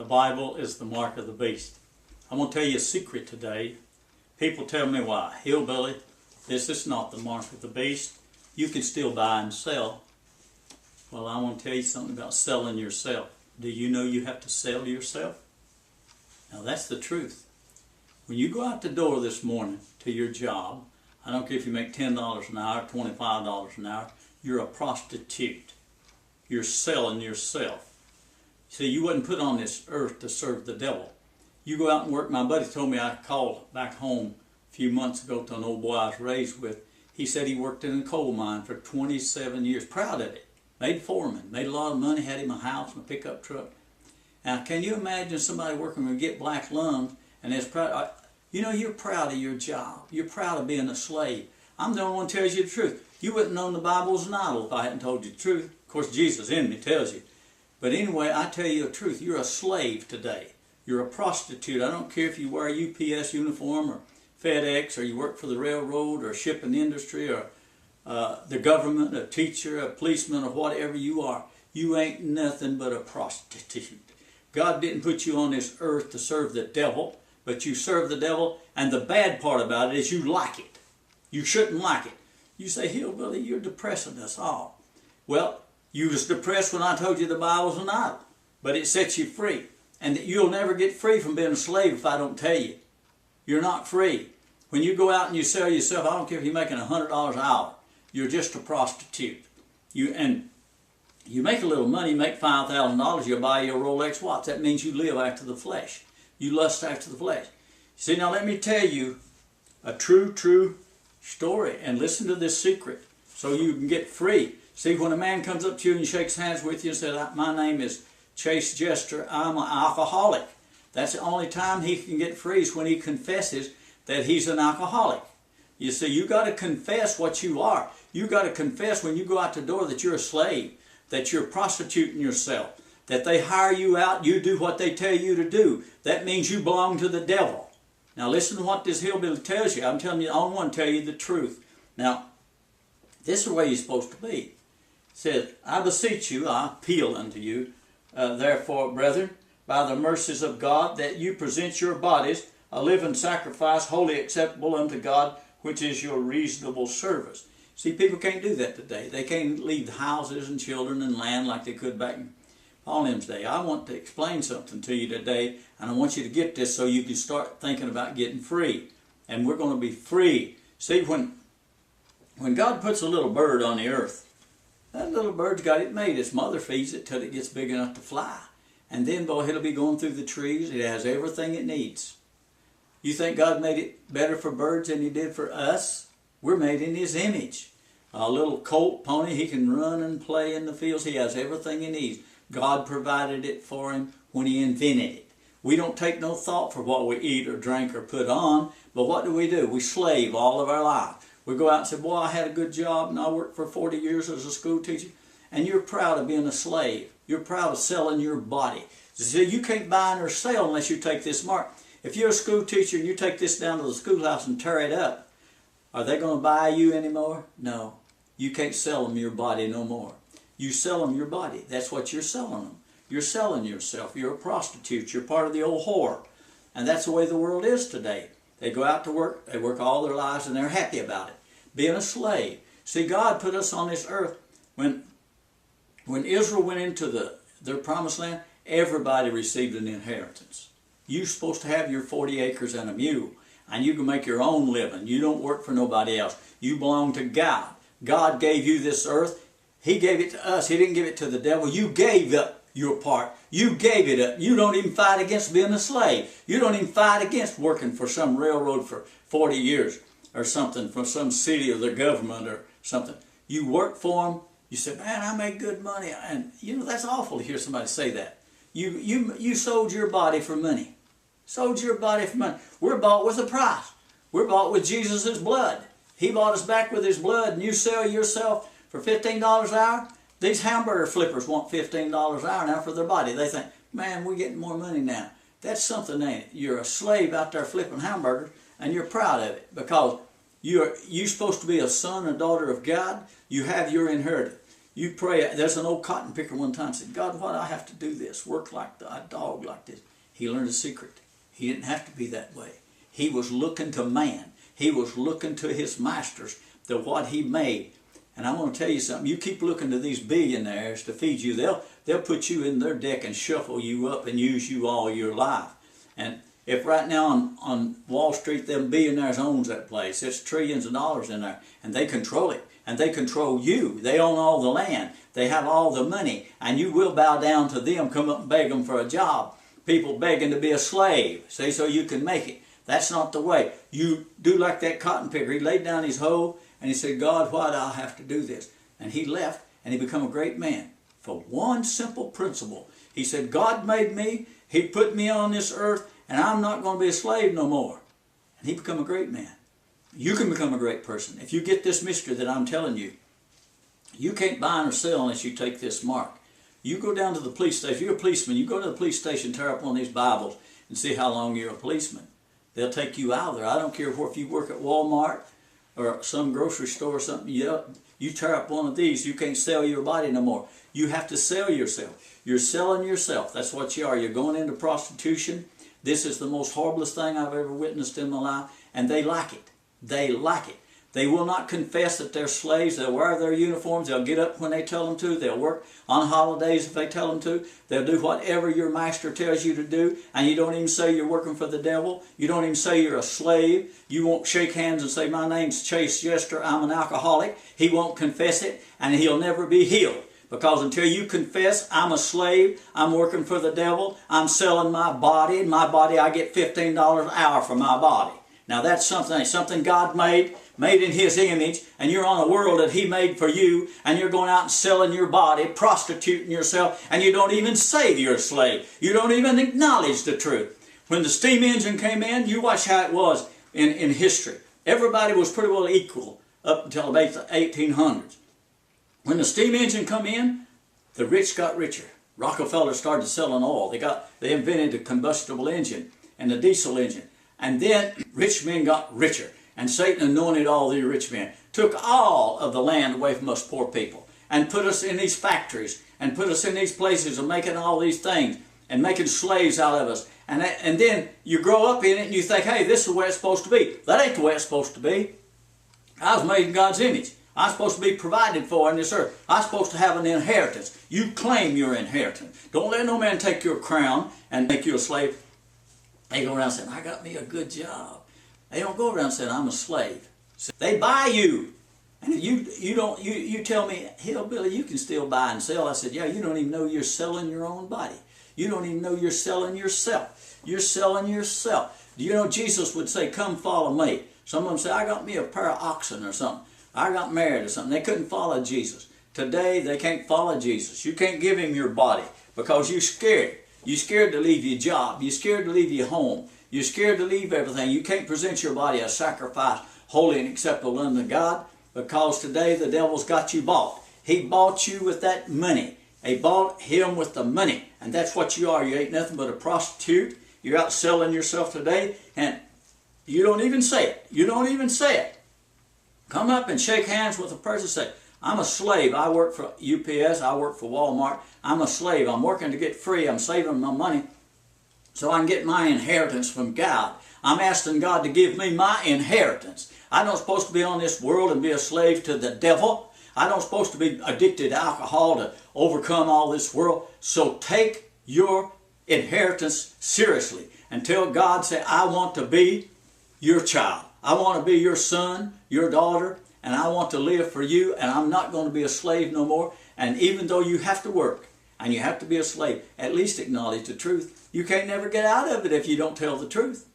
Bible is the mark of the beast. I'm going to tell you a secret today. People tell me, why, hillbilly, this is not the mark of the beast. You can still buy and sell. Well, I want to tell you something about selling yourself. Do you know you have to sell yourself? Now that's the truth. When you go out the door this morning to your job, I don't care if you make $10 an hour, $25 an hour, you're a prostitute. You're selling yourself. See, you wasn't put on this earth to serve the devil. You go out and work. My buddy told me, I called back home a few months ago to an old boy I was raised with. He said he worked in a coal mine for 27 years. Proud of it. Made foreman. Made a lot of money. Had him a house and a pickup truck. Now, can you imagine somebody working with Get Black Lungs and is proud? You know, you're proud of your job. You're proud of being a slave. I'm the only one who tells you the truth. You wouldn't know the Bible was an idol if I hadn't told you the truth. Of course, Jesus in me tells you. But anyway, I tell you the truth. You're a slave today. You're a prostitute. I don't care if you wear a UPS uniform or FedEx, or you work for the railroad or shipping industry or the government, a teacher, a policeman, or whatever you are. You ain't nothing but a prostitute. God didn't put you on this earth to serve the devil, but you serve the devil, and the bad part about it is you like it. You shouldn't like it. You say, hillbilly, you're depressing us all. Well, you was depressed when I told you the Bible's an idol, but it sets you free. And that you'll never get free from being a slave if I don't tell you. You're not free. When you go out and you sell yourself, I don't care if you're making $100 an hour, you're just a prostitute. You make a little money, you make $5,000, you'll buy your Rolex watch. That means you live after the flesh. You lust after the flesh. See, now let me tell you a true story, and listen to this secret so you can get free. See, when a man comes up to you and shakes hands with you and says, my name is Chase Jester, I'm an alcoholic. That's the only time he can get free, is when he confesses that he's an alcoholic. You see, you got to confess what you are. You got to confess when you go out the door that you're a slave, that you're prostituting yourself, that they hire you out, you do what they tell you to do. That means you belong to the devil. Now listen to what this hillbilly tells you. I'm telling you, I don't want to tell you the truth. Now, this is the way you're supposed to be. It says, I beseech you, I appeal unto you, therefore, brethren, by the mercies of God, that you present your bodies a living sacrifice, wholly acceptable unto God, which is your reasonable service. See, people can't do that today. They can't leave houses and children and land like they could back in Paul and them's day. I want to explain something to you today, and I want you to get this so you can start thinking about getting free. And we're going to be free. See, when God puts a little bird on the earth, that little bird's got it made. Its mother feeds it till it gets big enough to fly. And then, boy, it'll be going through the trees. It has everything it needs. You think God made it better for birds than He did for us? We're made in His image. A little colt pony, he can run and play in the fields. He has everything he needs. God provided it for him when He invented it. We don't take no thought for what we eat or drink or put on, but what do? We slave all of our life. We go out and say, boy, I had a good job and I worked for 40 years as a school teacher. And you're proud of being a slave. You're proud of selling your body. So you can't buy or sell unless you take this mark. If you're a school teacher and you take this down to the schoolhouse and tear it up, are they going to buy you anymore? No. You can't sell them your body no more. You sell them your body. That's what you're selling them. You're selling yourself. You're a prostitute. You're part of the old whore. And that's the way the world is today. They go out to work. They work all their lives and they're happy about it. Being a slave. See, God put us on this earth. When Israel went into their promised land, everybody received an inheritance. You're supposed to have your 40 acres and a mule, and you can make your own living. You don't work for nobody else. You belong to God. God gave you this earth. He gave it to us. He didn't give it to the devil. You gave up your part. You gave it up. You don't even fight against being a slave. You don't even fight against working for some railroad for 40 years or something, for some city or the government or something. You work for them. You say, man, I make good money. And, you know, that's awful to hear somebody say that. You sold your body for money. Sold your body for money. We're bought with a price. We're bought with Jesus' blood. He bought us back with His blood, and you sell yourself for $15 an hour. These hamburger flippers want $15 an hour now for their body. They think, man, we're getting more money now. That's something, ain't it? You're a slave out there flipping hamburgers, and you're proud of it because you're supposed to be a son and daughter of God. You have your inheritance. You pray. There's an old cotton picker one time said, God, why do I have to do this? Work like a dog like this. He learned a secret. He didn't have to be that way. He was looking to man. He was looking to his masters, to what he made. And I want to tell you something. You keep looking to these billionaires to feed you. They'll put you in their deck and shuffle you up and use you all your life. And if right now on Wall Street, them billionaires owns that place, it's trillions of dollars in there, and they control it. And they control you. They own all the land. They have all the money. And you will bow down to them, come up and beg them for a job. People begging to be a slave, say, so you can make it. That's not the way. You do like that cotton picker. He laid down his hoe and he said, God, why do I have to do this? And he left and he became a great man for one simple principle. He said, God made me. He put me on this earth and I'm not going to be a slave no more. And he became a great man. You can become a great person. If you get this mystery that I'm telling you, you can't buy or sell unless you take this mark. You go down to the police station. You're a policeman. You go to the police station, tear up one of these Bibles, and see how long you're a policeman. They'll take you out of there. I don't care if you work at Walmart or some grocery store or something. You tear up one of these, you can't sell your body no more. You have to sell yourself. You're selling yourself. That's what you are. You're going into prostitution. This is the most horriblest thing I've ever witnessed in my life, and they like it. They like it. They will not confess that they're slaves. They'll wear their uniforms. They'll get up when they tell them to. They'll work on holidays if they tell them to. They'll do whatever your master tells you to do. And you don't even say you're working for the devil. You don't even say you're a slave. You won't shake hands and say, my name's Chase Jester. I'm an alcoholic. He won't confess it, and he'll never be healed. Because until you confess, I'm a slave, I'm working for the devil, I'm selling my body, I get $15 an hour for my body. Now that's something God made in His image, and you're on a world that He made for you, and you're going out and selling your body, prostituting yourself, and you don't even say you're a slave. You don't even acknowledge the truth. When the steam engine came in, you watch how it was in history. Everybody was pretty well equal up until about the 1800s. When the steam engine come in, the rich got richer. Rockefeller started selling oil. They invented the combustible engine and the diesel engine. And then rich men got richer. And Satan anointed all the rich men. Took all of the land away from us poor people. And put us in these factories. And put us in these places of making all these things. And making slaves out of us. And then you grow up in it and you think, hey, this is the way it's supposed to be. That ain't the way it's supposed to be. I was made in God's image. I'm supposed to be provided for in this earth. I'm supposed to have an inheritance. You claim your inheritance. Don't let no man take your crown and make you a slave. They go around saying, I got me a good job. They don't go around saying, I'm a slave. They buy you. And you tell me, hillbilly, you can still buy and sell. I said, yeah, you don't even know you're selling your own body. You don't even know you're selling yourself. You're selling yourself. Do you know Jesus would say, come follow me? Some of them say, I got me a pair of oxen or something. I got married or something. They couldn't follow Jesus. Today, they can't follow Jesus. You can't give Him your body because you're scared. You're scared to leave your job. You're scared to leave your home. You're scared to leave everything. You can't present your body as sacrifice, holy and acceptable unto God, because today the devil's got you bought. He bought you with that money. He bought him with the money. And that's what you are. You ain't nothing but a prostitute. You're out selling yourself today, and you don't even say it. You don't even say it. Come up and shake hands with a person and say, I'm a slave. I work for UPS. I work for Walmart. I'm a slave. I'm working to get free. I'm saving my money so I can get my inheritance from God. I'm asking God to give me my inheritance. I'm not supposed to be on this world and be a slave to the devil. I'm not supposed to be addicted to alcohol to overcome all this world. So take your inheritance seriously and tell God, say, I want to be your child. I want to be your son, your daughter, and I want to live for you, and I'm not going to be a slave no more. And even though you have to work and you have to be a slave, at least acknowledge the truth. You can't never get out of it if you don't tell the truth.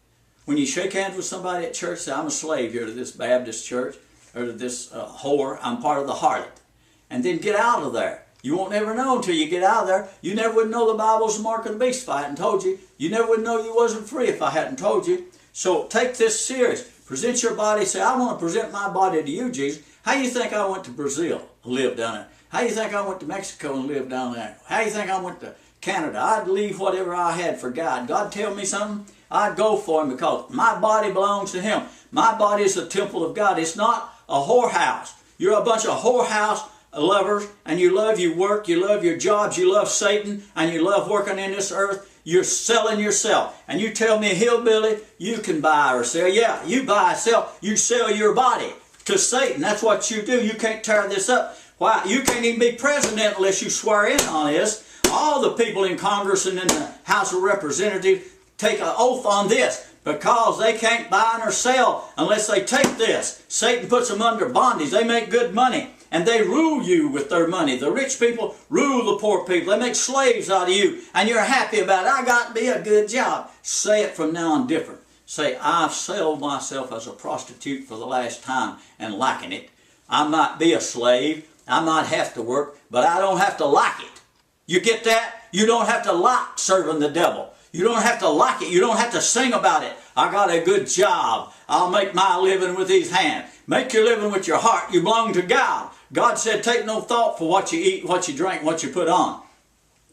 When you shake hands with somebody at church, say, I'm a slave here to this Baptist church or to this whore. I'm part of the harlot. And then get out of there. You won't never know until you get out of there. You never would know the Bible's the mark of the beast if I hadn't told you. You never would know you wasn't free if I hadn't told you. So take this serious. Present your body. Say, I want to present my body to you, Jesus. How do you think I went to Brazil and lived down there? How do you think I went to Mexico and lived down there? How do you think I went to Canada? I'd leave whatever I had for God. God tell me something, I'd go for Him because my body belongs to Him. My body is the temple of God. It's not a whorehouse. You're a bunch of whorehouse lovers, and you love your work, you love your jobs, you love Satan, and you love working in this earth, you're selling yourself. And you tell me, hillbilly, you can buy or sell. Yeah, you buy or sell. You sell your body to Satan. That's what you do. You can't tear this up. Why? You can't even be president unless you swear in on this. All the people in Congress and in the House of Representatives take an oath on this, because they can't buy nor sell unless they take this. Satan puts them under bondage. They make good money, and they rule you with their money. The rich people rule the poor people. They make slaves out of you, and you're happy about it. I got me a good job. Say it from now on different. Say, I've sold myself as a prostitute for the last time and liking it. I might be a slave. I might have to work, but I don't have to like it. You get that? You don't have to like serving the devil. You don't have to like it. You don't have to sing about it. I got a good job. I'll make my living with these hands. Make your living with your heart. You belong to God. God said, take no thought for what you eat, what you drink, what you put on.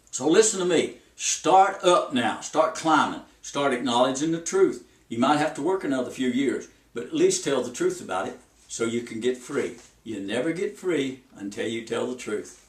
So listen to me. Start up now. Start climbing. Start acknowledging the truth. You might have to work another few years, but at least tell the truth about it so you can get free. You never get free until you tell the truth.